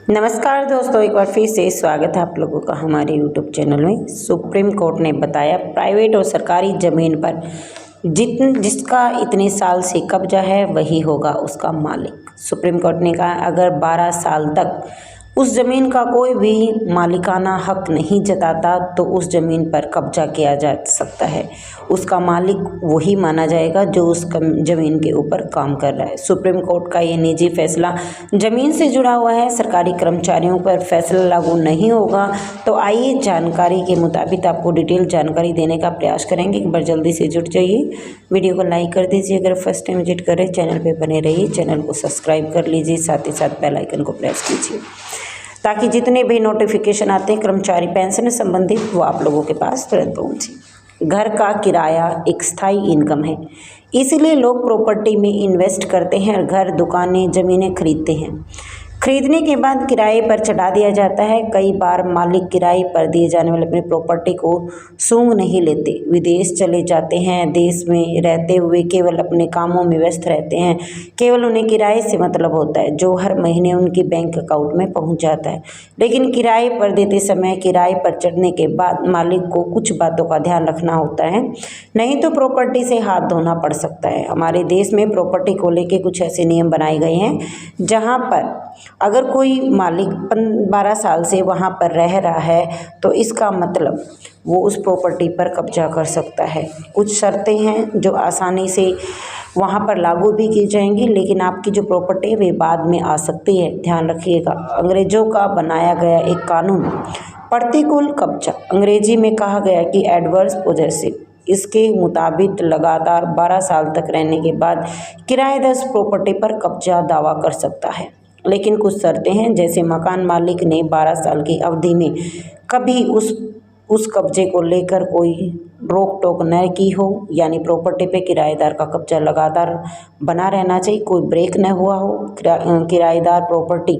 नमस्कार दोस्तों, एक बार फिर से स्वागत है आप लोगों का हमारे यूट्यूब चैनल में। सुप्रीम कोर्ट ने बताया प्राइवेट और सरकारी ज़मीन पर जिसका इतने साल से कब्जा है वही होगा उसका मालिक। सुप्रीम कोर्ट ने कहा अगर 12 साल तक उस ज़मीन का कोई भी मालिकाना हक नहीं जताता तो उस ज़मीन पर कब्जा किया जा सकता है। उसका मालिक वही माना जाएगा जो उस ज़मीन के ऊपर काम कर रहा है। सुप्रीम कोर्ट का ये निजी फैसला ज़मीन से जुड़ा हुआ है, सरकारी कर्मचारियों पर फैसला लागू नहीं होगा। तो आइए जानकारी के मुताबिक आपको डिटेल जानकारी देने का प्रयास करेंगे। एक बार जल्दी से जुट जाइए, वीडियो को लाइक कर दीजिए। अगर फर्स्ट टाइम विजिट करें चैनल पर बने रहिए, चैनल को सब्सक्राइब कर लीजिए, साथ ही साथ बेल आइकन को प्रेस कीजिए ताकि जितने भी नोटिफिकेशन आते हैं कर्मचारी पेंशन से संबंधित वो आप लोगों के पास तुरंत पहुंचे। घर का किराया एक स्थायी इनकम है, इसीलिए लोग प्रॉपर्टी में इन्वेस्ट करते हैं और घर, दुकानें, ज़मीनें खरीदते हैं। खरीदने के बाद किराए पर चढ़ा दिया जाता है। कई बार मालिक किराए पर दिए जाने वाले अपनी प्रॉपर्टी को सूंघ नहीं लेते, विदेश चले जाते हैं, देश में रहते हुए केवल अपने कामों में व्यस्त रहते हैं। केवल उन्हें किराए से मतलब होता है जो हर महीने उनके बैंक अकाउंट में पहुंच जाता है। लेकिन किराए पर देते समय किराए पर चढ़ने के बाद मालिक को कुछ बातों का ध्यान रखना होता है, नहीं तो प्रॉपर्टी से हाथ धोना पड़ सकता है। हमारे देश में प्रॉपर्टी को लेकर कुछ ऐसे नियम बनाए गए हैं जहाँ पर अगर कोई मालिक 12 साल से वहाँ पर रह रहा है तो इसका मतलब वो उस प्रॉपर्टी पर कब्जा कर सकता है। कुछ शर्तें हैं जो आसानी से वहाँ पर लागू भी की जाएंगी, लेकिन आपकी जो प्रॉपर्टी है वे बाद में आ सकती है, ध्यान रखिएगा। अंग्रेजों का बनाया गया एक कानून प्रतिकूल कब्जा, अंग्रेजी में कहा गया कि एडवर्स पोजेसिव, इसके मुताबिक लगातार 12 साल तक रहने के बाद किराएदार प्रॉपर्टी पर कब्जा दावा कर सकता है। लेकिन कुछ शर्तें हैं, जैसे मकान मालिक ने 12 साल की अवधि में कभी उस कब्जे को लेकर कोई रोक टोक न की हो, यानी प्रॉपर्टी पे किराएदार का कब्जा लगातार बना रहना चाहिए, कोई ब्रेक न हुआ हो। किराएदार प्रॉपर्टी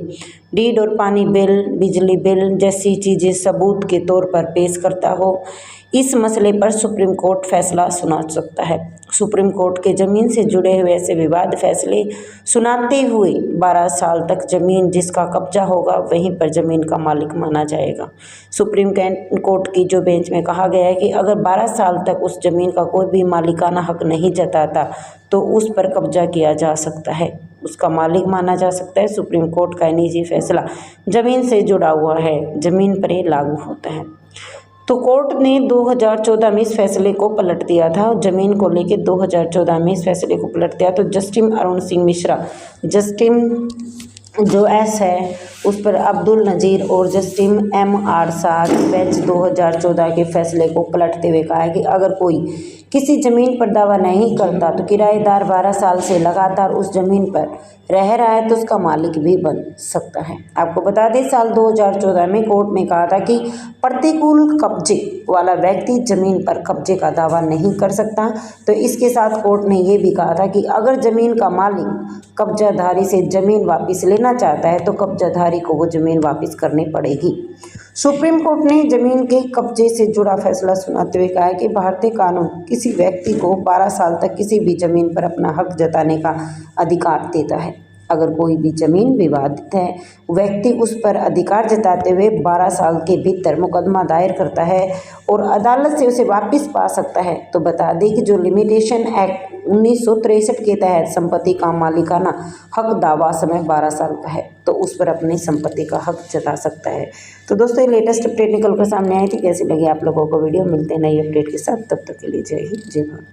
डीड और पानी बिल, बिजली बिल जैसी चीज़ें सबूत के तौर पर पेश करता हो। इस मसले पर सुप्रीम कोर्ट फैसला सुना सकता है। सुप्रीम कोर्ट के ज़मीन से जुड़े हुए ऐसे विवाद फैसले सुनाते हुए 12 साल तक ज़मीन जिसका कब्जा होगा वहीं पर ज़मीन का मालिक माना जाएगा। सुप्रीम कोर्ट की जो बेंच में कहा गया है कि अगर 12 साल तक उस ज़मीन का कोई भी मालिकाना हक नहीं जताता तो उस पर कब्जा किया जा सकता है, उसका मालिक माना जा सकता है। सुप्रीम कोर्ट का निजी फैसला ज़मीन से जुड़ा हुआ है, ज़मीन पर ही लागू होता है। तो कोर्ट ने 2014 में इस फैसले को पलट दिया था, ज़मीन को लेकर 2014 में इस फैसले को पलट दिया। तो जस्टिस अरुण सिंह मिश्रा, जस्टिस जो एस है उस पर अब्दुल नज़ीर और जस्टिस MR शाह बेंच 2014 के फैसले को पलटते हुए कहा है कि अगर कोई किसी ज़मीन पर दावा नहीं करता तो किराएदार 12 साल से लगातार उस ज़मीन पर रह रहा है तो उसका मालिक भी बन सकता है। आपको बता दें साल 2014 में कोर्ट ने कहा था कि प्रतिकूल कब्जे वाला व्यक्ति ज़मीन पर कब्जे का दावा नहीं कर सकता। तो इसके साथ कोर्ट ने ये भी कहा था कि अगर ज़मीन का मालिक कब्जाधारी से ज़मीन वापस लेना चाहता है तो कब्जाधारी को वो ज़मीन वापस करनी पड़ेगी। सुप्रीम कोर्ट ने ज़मीन के कब्जे से जुड़ा फैसला सुनाते हुए कहा है कि भारतीय कानून किसी व्यक्ति को 12 साल तक किसी भी ज़मीन पर अपना हक जताने का अधिकार देता है। अगर कोई भी ज़मीन विवादित है, व्यक्ति उस पर अधिकार जताते हुए 12 साल के भीतर मुकदमा दायर करता है और अदालत से उसे वापस पा सकता है। तो बता दें कि जो लिमिटेशन एक्ट 1963 के तहत संपत्ति का मालिकाना हक दावा समय 12 साल का है तो उस पर अपनी संपत्ति का हक जता सकता है। तो दोस्तों ये लेटेस्ट अपडेट निकल कर सामने आई थी, कैसी लगी आप लोगों को वीडियो? मिलते हैं नई अपडेट के साथ, तब तक के लिए जय हिंद, जय भारत।